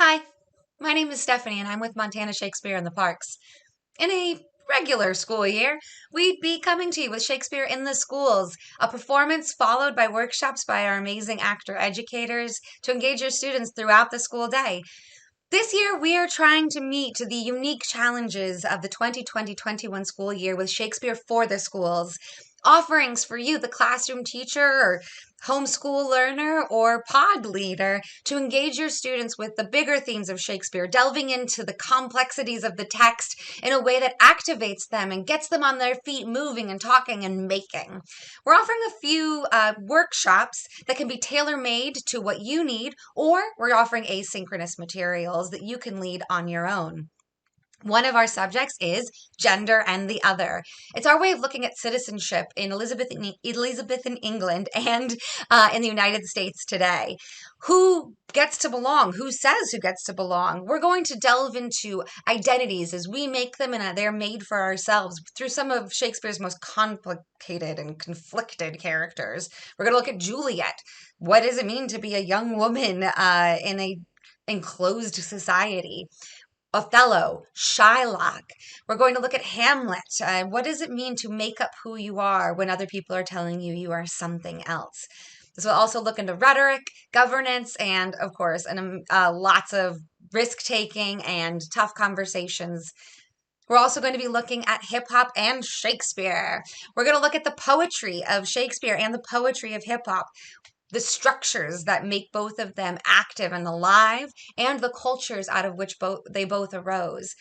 Hi, my name is Stephanie and I'm with Montana Shakespeare in the Parks. In a regular school year, we'd be coming to you with Shakespeare in the Schools, a performance followed by workshops by our amazing actor educators to engage your students throughout the school day. This year, we are trying to meet the unique challenges of the 2020-21 school year with Shakespeare for the Schools. Offerings for you, the classroom teacher or homeschool learner or pod leader, to engage your students with the bigger themes of Shakespeare, delving into the complexities of the text in a way that activates them and gets them on their feet, moving and talking and making. We're offering a few workshops that can be tailor-made to what you need, or we're offering asynchronous materials that you can lead on your own. One of our subjects is gender and the other. It's our way of looking at citizenship in Elizabethan England and in the United States today. Who gets to belong? Who says who gets to belong? We're going to delve into identities as we make them, and they're made for ourselves through some of Shakespeare's most complicated and conflicted characters. We're going to look at Juliet. What does it mean to be a young woman in a enclosed society? Othello, Shylock. We're going to look at Hamlet. What does it mean to make up who you are when other people are telling you you are something else? This will also look into rhetoric, governance, and of course, lots of risk-taking and tough conversations. We're also going to be looking at hip hop and Shakespeare. We're going to look at the poetry of Shakespeare and the poetry of hip hop, the structures that make both of them active and alive, and the cultures out of which they both arose.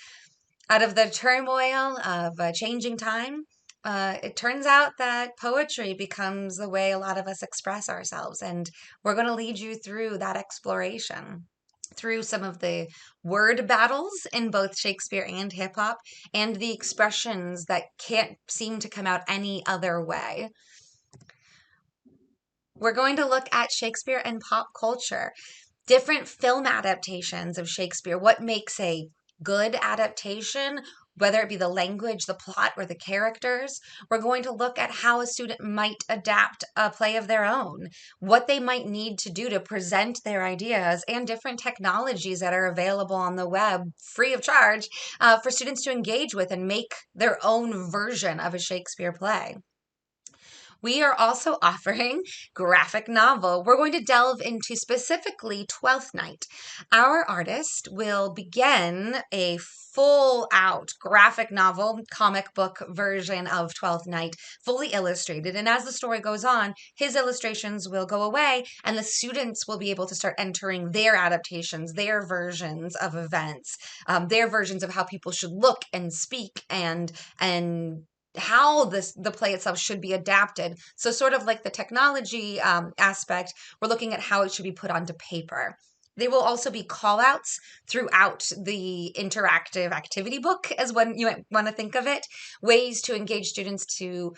Out of the turmoil of changing time, it turns out that poetry becomes the way a lot of us express ourselves, and we're going to lead you through that exploration, through some of the word battles in both Shakespeare and hip hop, and the expressions that can't seem to come out any other way. We're going to look at Shakespeare and pop culture, different film adaptations of Shakespeare, what makes a good adaptation, whether it be the language, the plot, or the characters. We're going to look at how a student might adapt a play of their own, what they might need to do to present their ideas, and different technologies that are available on the web free of charge for students to engage with and make their own version of a Shakespeare play. We are also offering graphic novel. We're going to delve into specifically Twelfth Night. Our artist will begin a full out graphic novel, comic book version of Twelfth Night, fully illustrated. And as the story goes on, his illustrations will go away and the students will be able to start entering their adaptations, their versions of events, their versions of how people should look and speak and how the play itself should be adapted. So sort of like the technology aspect, we're looking at how it should be put onto paper. There will also be call outs throughout the interactive activity book, as when you might want to think of it, ways to engage students to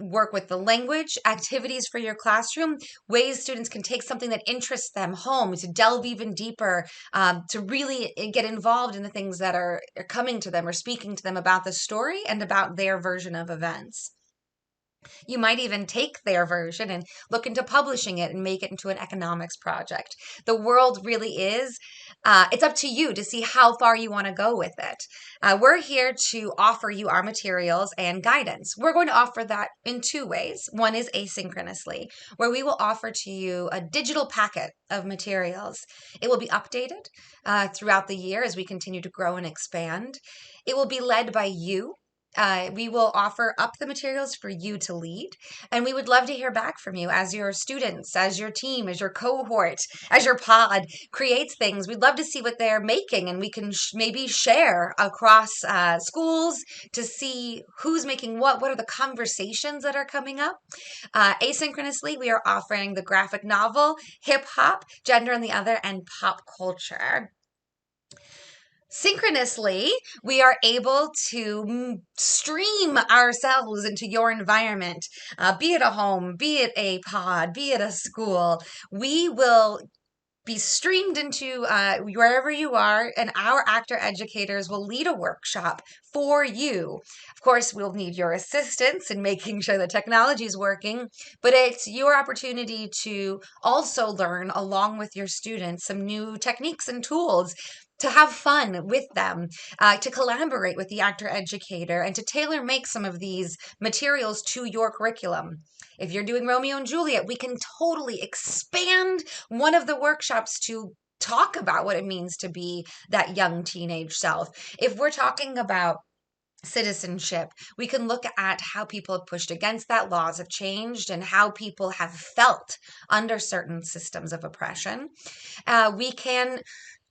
work with the language, activities for your classroom, ways students can take something that interests them home to delve even deeper, to really get involved in the things that are coming to them or speaking to them about the story and about their version of events. You might even take their version and look into publishing it and make it into an economics project. The world really is, it's up to you to see how far you want to go with it. We're here to offer you our materials and guidance. We're going to offer that in two ways. One is asynchronously, where we will offer to you a digital packet of materials. It will be updated throughout the year as we continue to grow and expand. It will be led by you. We will offer up the materials for you to lead, and we would love to hear back from you as your students, as your team, as your cohort, as your pod creates things. We'd love to see what they're making, and we can maybe share across schools to see who's making what are the conversations that are coming up. Asynchronously, we are offering the graphic novel, hip hop, gender and the other, and pop culture. Synchronously, we are able to stream ourselves into your environment, be it a home, be it a pod, be it a school. We will be streamed into wherever you are, and our actor educators will lead a workshop for you. Of course, we'll need your assistance in making sure the technology is working, but it's your opportunity to also learn along with your students some new techniques and tools, to have fun with them, to collaborate with the actor educator, and to tailor make some of these materials to your curriculum. If you're doing Romeo and Juliet, we can totally expand one of the workshops to talk about what it means to be that young teenage self. If we're talking about citizenship, we can look at how people have pushed against that, laws have changed, and how people have felt under certain systems of oppression. We can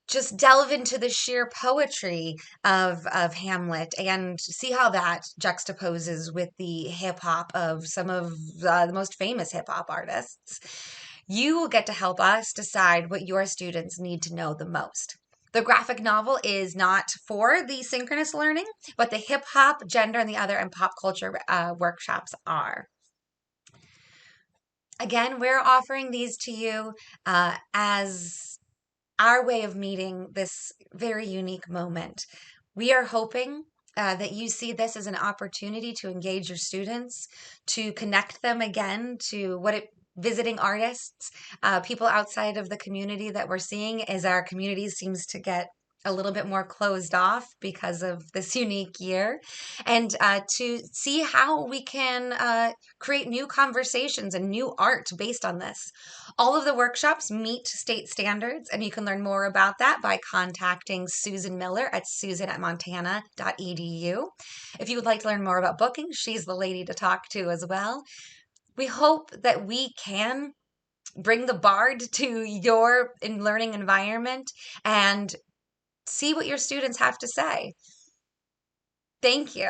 just delve into the sheer poetry of Hamlet and see how that juxtaposes with the hip hop of some of the most famous hip hop artists. You will get to help us decide what your students need to know the most. The graphic novel is not for the synchronous learning, but the hip hop, gender, and the other and pop culture workshops are. Again, we're offering these to you as our way of meeting this very unique moment. We are hoping that you see this as an opportunity to engage your students, to connect them again to visiting artists, people outside of the community that we're seeing as our community seems to get a little bit more closed off because of this unique year, and to see how we can create new conversations and new art based on this. All of the workshops meet state standards, and you can learn more about that by contacting Susan Miller at susan@montana.edu. If you would like to learn more about booking, she's the lady to talk to as well. We hope that we can bring the bard to your learning environment and see what your students have to say. Thank you.